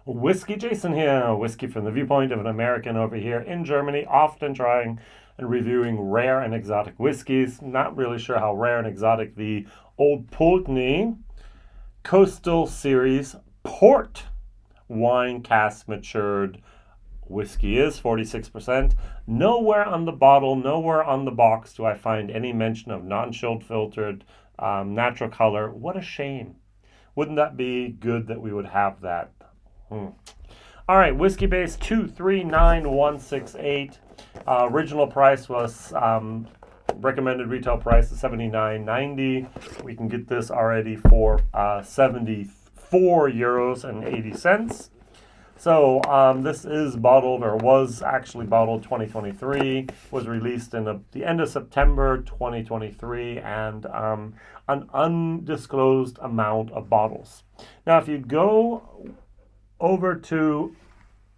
WhiskyJason here, whiskey from the viewpoint of an American over here in Germany, often trying and reviewing rare and exotic whiskeys. Not really sure how rare and exotic the Old Pulteney Coastal Series port wine cask matured whiskey is, 46%. Nowhere on the bottle, nowhere on the box do I find any mention of non-chilled filtered, natural color. What a shame. Wouldn't that be good that we would have that? All right, Whiskybase 239168. Original price was recommended retail price is $79.90. We can get this already for 74 euros and 80 cents. So this is bottled, or was actually bottled 2023, was released in the end of September 2023, and an undisclosed amount of bottles. Now, if you go over to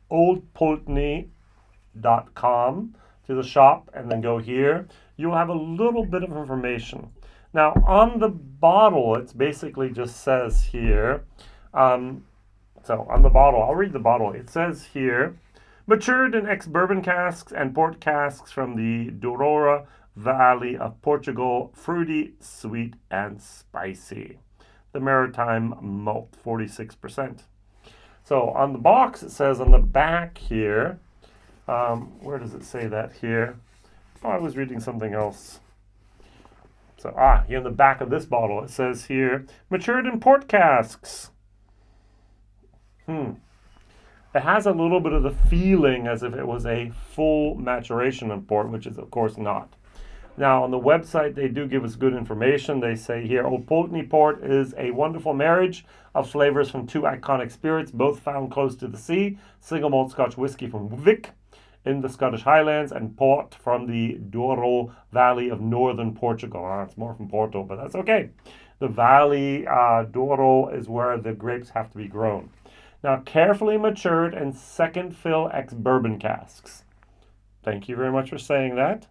oldpulteney.com to the shop and then go here, you'll have a little bit of information. Now, on the bottle, it basically just says here, so on the bottle, I'll read the bottle. It says here, matured in ex-bourbon casks and port casks from the Douro Valley of Portugal, fruity, sweet, and spicy. The maritime malt, 46%. So on the box, it says on the back here, where does it say that here? Oh, I was reading something else. So, here in the back of this bottle, it says here, matured in port casks. It has a little bit of the feeling as if it was a full maturation in port, which is, of course, not. Now, on the website, they do give us good information. They say here, Old Pulteney Port is a wonderful marriage of flavors from two iconic spirits, both found close to the sea. Single malt Scotch whisky from Vic in the Scottish Highlands, and port from the Douro Valley of northern Portugal. It's more from Porto, but that's okay. The valley, Douro, is where the grapes have to be grown. Now, carefully matured and second fill ex-bourbon casks. Thank you very much for saying that.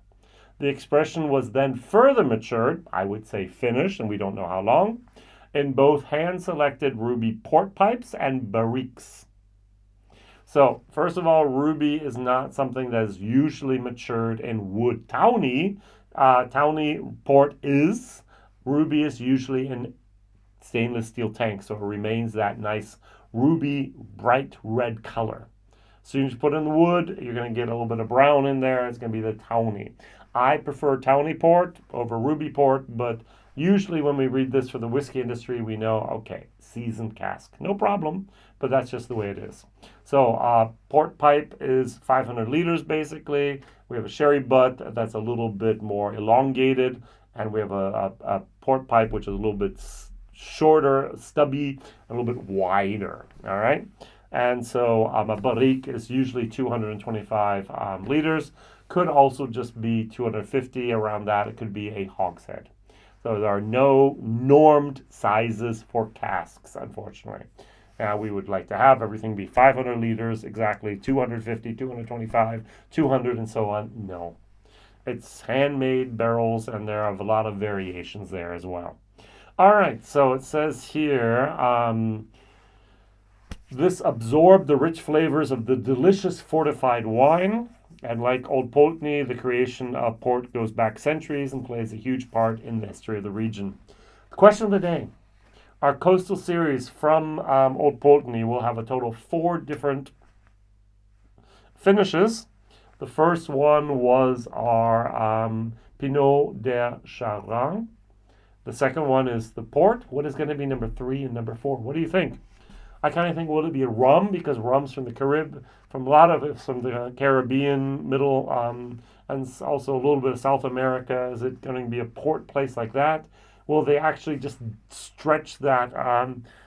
The expression was then further matured, I would say finished, and we don't know how long, in both hand-selected ruby port pipes and barriques. So, first of all, ruby is not something that is usually matured in wood. Tawny port is. Ruby is usually in stainless steel tanks, so it remains that nice ruby, bright red color. As soon as you put in the wood, you're going to get a little bit of brown in there. It's going to be the tawny. I prefer tawny port over ruby port, but usually when we read this for the whiskey industry, we know, okay, seasoned cask. No problem, but that's just the way it is. So port pipe is 500 liters, basically. We have a sherry butt that's a little bit more elongated, and we have a port pipe which is a little bit shorter, stubby, a little bit wider, all right? And so a barrique is usually 225 liters. Could also just be 250, around that. It could be a hogshead. So there are no normed sizes for casks, unfortunately. We would like to have everything be 500 liters, exactly 250, 225, 200, and so on. No. It's handmade barrels, and there are a lot of variations there as well. All right, so it says here, this absorbed the rich flavors of the delicious fortified wine. And like Old Pulteney, the creation of port goes back centuries and plays a huge part in the history of the region. The question of the day. Our coastal series from Old Pulteney will have a total of 4 different finishes. The first one was our Pinot de Charente. The second one is the port. What is going to be number 3 and number 4? What do you think? I kind of think, will it be a rum? Because rum's from the Caribbean, from a lot of it, from the Caribbean, middle, and also a little bit of South America. Is it going to be a port place like that? Will they actually just stretch that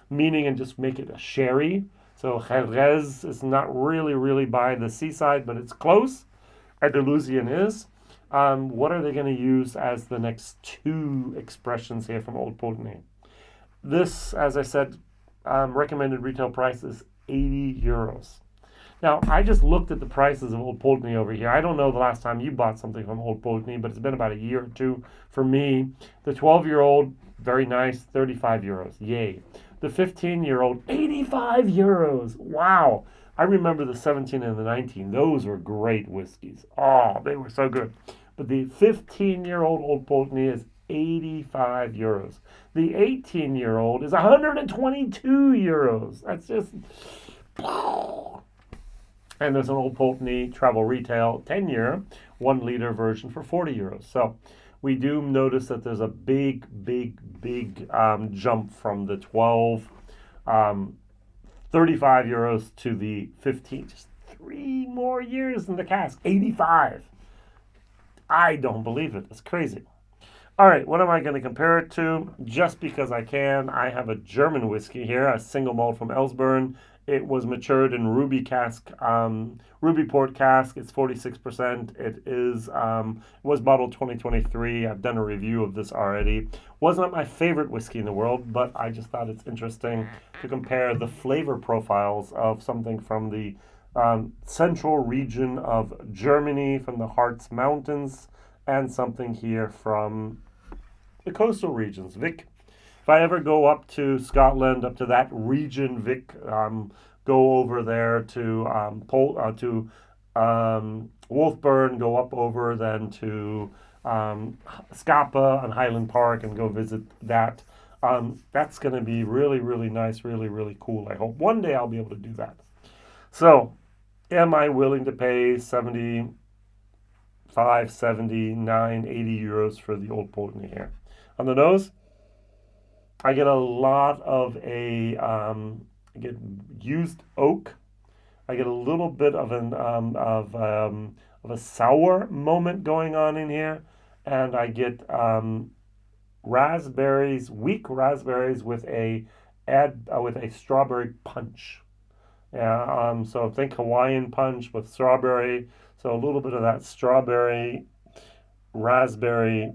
meaning and just make it a sherry? So Jerez is not really by the seaside, but it's close. Andalusian is. What are they going to use as the next 2 expressions here from Old Pulteney? This, as I said, recommended retail price is 80 euros. Now, I just looked at the prices of Old Pulteney over here. I don't know the past time you bought something from Old Pulteney, but it's been about a year or two for me. The 12-year-old, very nice, 35 euros. Yay. The 15-year-old, 85 euros. Wow. I remember the 17 and the 19. Those were great whiskeys. Oh, they were so good. But the 15-year-old Old Pulteney is 85 euros. The 18-year-old is 122 euros. That's just... And there's an Old Pulteney Travel Retail 10-year, 1-liter version for 40 euros. So we do notice that there's a big jump from the 12, 35 euros to the 15. Just 3 more years in the cask. 85. I don't believe it. It's crazy. All right, what am I going to compare it to? Just because I can, I have a German whiskey here, a single malt from Elsburn. It was matured in ruby cask, ruby port cask. It's 46%. It is was bottled 2023. I've done a review of this already. Wasn't my favorite whiskey in the world, but I just thought it's interesting to compare the flavor profiles of something from the central region of Germany, from the Harz Mountains, and something here from the coastal regions, Vic. If I ever go up to Scotland, up to that region, Vic, go over there to Wolfburn, go up over then to Scapa and Highland Park and go visit that. That's going to be really nice, really cool. I hope one day I'll be able to do that. So, am I willing to pay 75, 79, 80 euros for the Old Pulteney here? On the nose, I get a lot of I get used oak. I get a little bit of a sour moment going on in here, and I get raspberries, weak raspberries with a strawberry punch. Yeah, so think Hawaiian punch with strawberry. So a little bit of that strawberry, raspberry,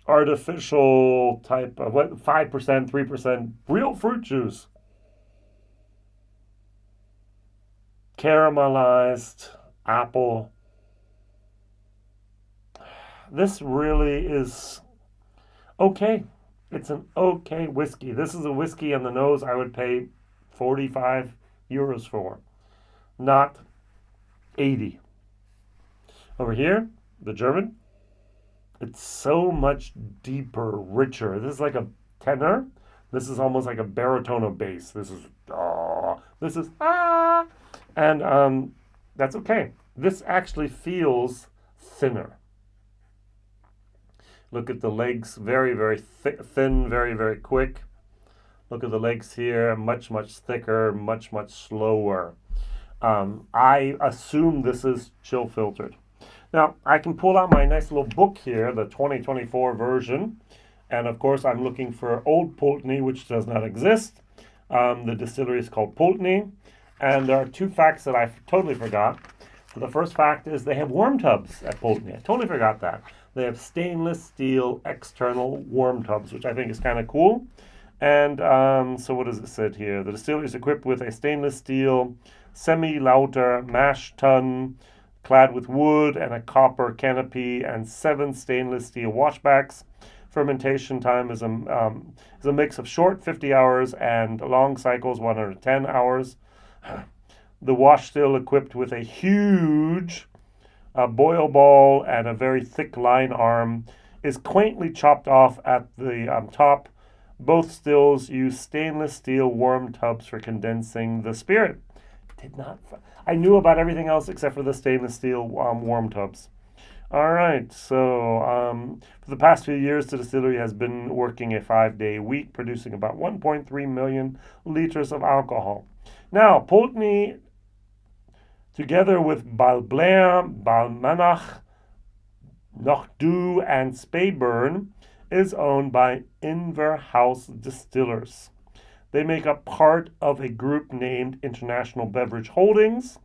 artificial type of 5%, 3% real fruit juice. Caramelized apple. This really is okay. It's an okay whiskey. This is a whiskey on the nose I would pay 45 euros for, not 80. Over here, the German, it's so much deeper, richer. This is like a tenor. This is almost like a baritone bass. This is and that's okay. This actually feels thinner. Look at the legs, very thin, very quick. Look at the legs here, much thicker, much slower. I assume this is chill filtered. Now, I can pull out my nice little book here, the 2024 version. And of course, I'm looking for Old Pulteney, which does not exist. The distillery is called Pulteney. And there are 2 facts that I totally forgot. So the first fact is they have worm tubs at Pulteney. I totally forgot that. They have stainless steel external worm tubs, which I think is kind of cool. And so what does it say here? The distillery is equipped with a stainless steel semi-lauter mash tun clad with wood and a copper canopy and 7 stainless steel washbacks. Fermentation time is a mix of short 50 hours and long cycles 110 hours. The wash still equipped with a huge boil ball and a very thick line arm is quaintly chopped off at the top. Both stills use stainless steel worm tubs for condensing the spirit. I knew about everything else except for the stainless steel worm tubs. All right, so for the past few years, the distillery has been working a 5-day week, producing about 1.3 million liters of alcohol. Now, Pulteney, together with Balblair, Balmanach, Nochdu, and Speyburn, is owned by Inverhouse Distillers. They make up part of a group named International Beverage Holdings.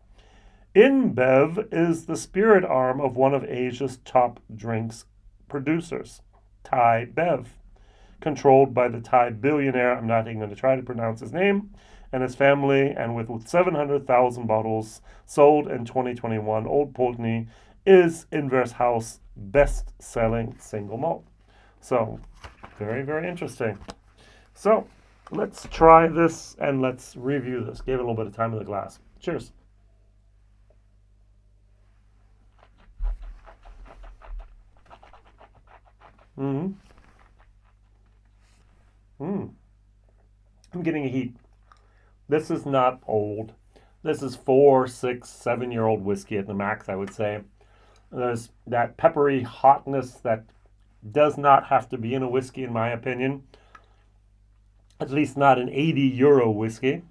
InBev is the spirit arm of one of Asia's top drinks producers, Thai Bev, controlled by the Thai billionaire, I'm not even going to try to pronounce his name, and his family, and with 700,000 bottles sold in 2021, Old Pulteney is Inverhouse best-selling single malt. So, very interesting. So, Let's try this and let's review this. Give it a little bit of time in the glass. Cheers. Mm-hmm. Mm. I'm getting a heat. This is not old. This is 4, 6, 7-year-old whiskey at the max, I would say. There's that peppery hotness that does not have to be in a whiskey, in my opinion. At least not an €80 whiskey.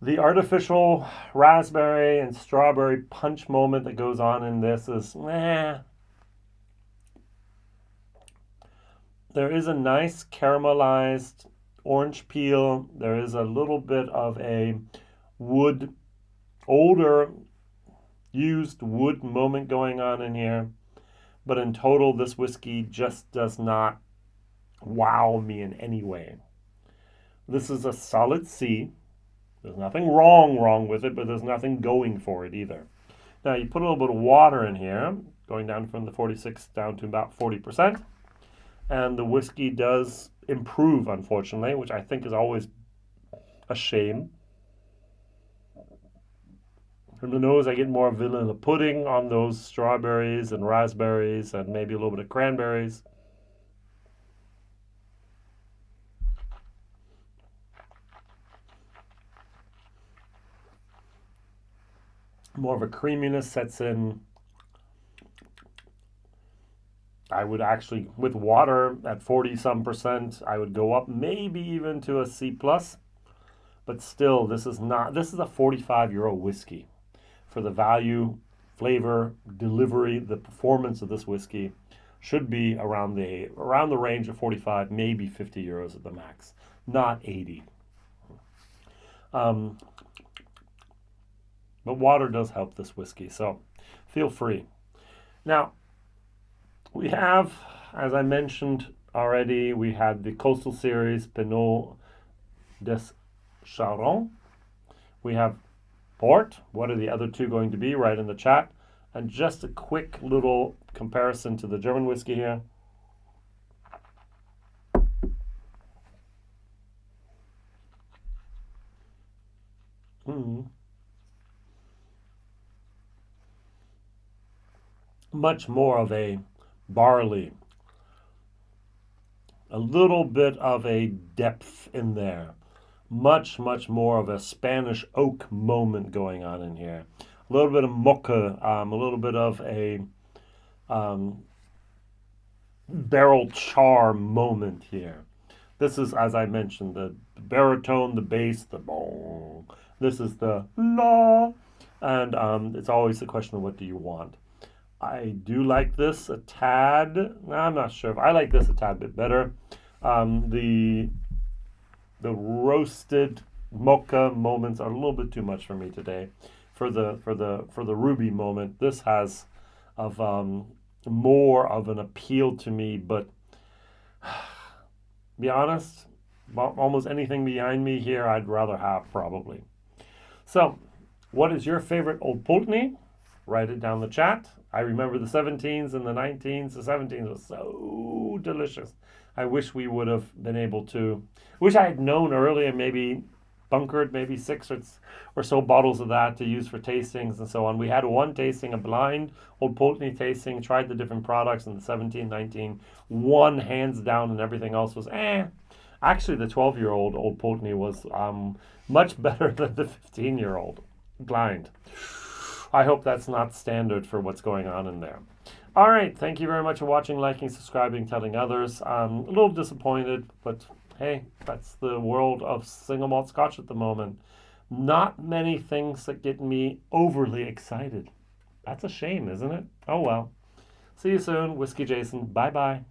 The artificial raspberry and strawberry punch moment that goes on in this is, There is a nice caramelized orange peel. There is a little bit of a wood, older used wood moment going on in here. But in total, this whiskey just does not wow me in any way. This is a solid C. There's nothing wrong with it, but there's nothing going for it either. Now, you put a little bit of water in here, going down from the 46 down to about 40%. And the whiskey does improve, unfortunately, which I think is always a shame. From the nose, I get more vanilla pudding on those strawberries and raspberries and maybe a little bit of cranberries. More of a creaminess sets in. I would actually, with water at 40-some%, I would go up maybe even to a C+. But still, this is a €45 whiskey. For the value, flavor, delivery, the performance of this whiskey should be around the range of 45, maybe €50 at the max, not 80. But water does help this whiskey, so feel free. Now, we have, as I mentioned already, we had the Coastal Series Pinot des Charons. We have Port. What are the other two going to be? Write in the chat. And just a quick little comparison to the German whiskey here. Much more of a barley. A little bit of a depth in there. Much more of a Spanish oak moment going on in here. A little bit of mocha, a little bit of a barrel char moment here. This is, as I mentioned, the baritone, the bass, the bong. This is the la. And it's always the question of what do you want. I do like this a tad. I'm not sure if I like this a tad bit better. The roasted mocha moments are a little bit too much for me today. For the ruby moment, this has of more of an appeal to me. But be honest, almost anything behind me here, I'd rather have probably. So, what is your favorite Old Pulteney? Write it down in the chat. I remember the 17s and the 19s. The 17s was so delicious. I wish we would have been able to. Wish I had known earlier, maybe bunkered maybe 6 or so bottles of that to use for tastings and so on. We had one tasting, a blind Old Pulteney tasting, tried the different products in the 17, 19. One hands down and everything else was Actually, the 12-year-old Old Pulteney was much better than the 15-year-old blind. I hope that's not standard for what's going on in there. All right, thank you very much for watching, liking, subscribing, telling others. I'm a little disappointed, but hey, that's the world of single malt Scotch at the moment. Not many things that get me overly excited. That's a shame, isn't it? Oh well. See you soon, Whiskey Jason. Bye-bye.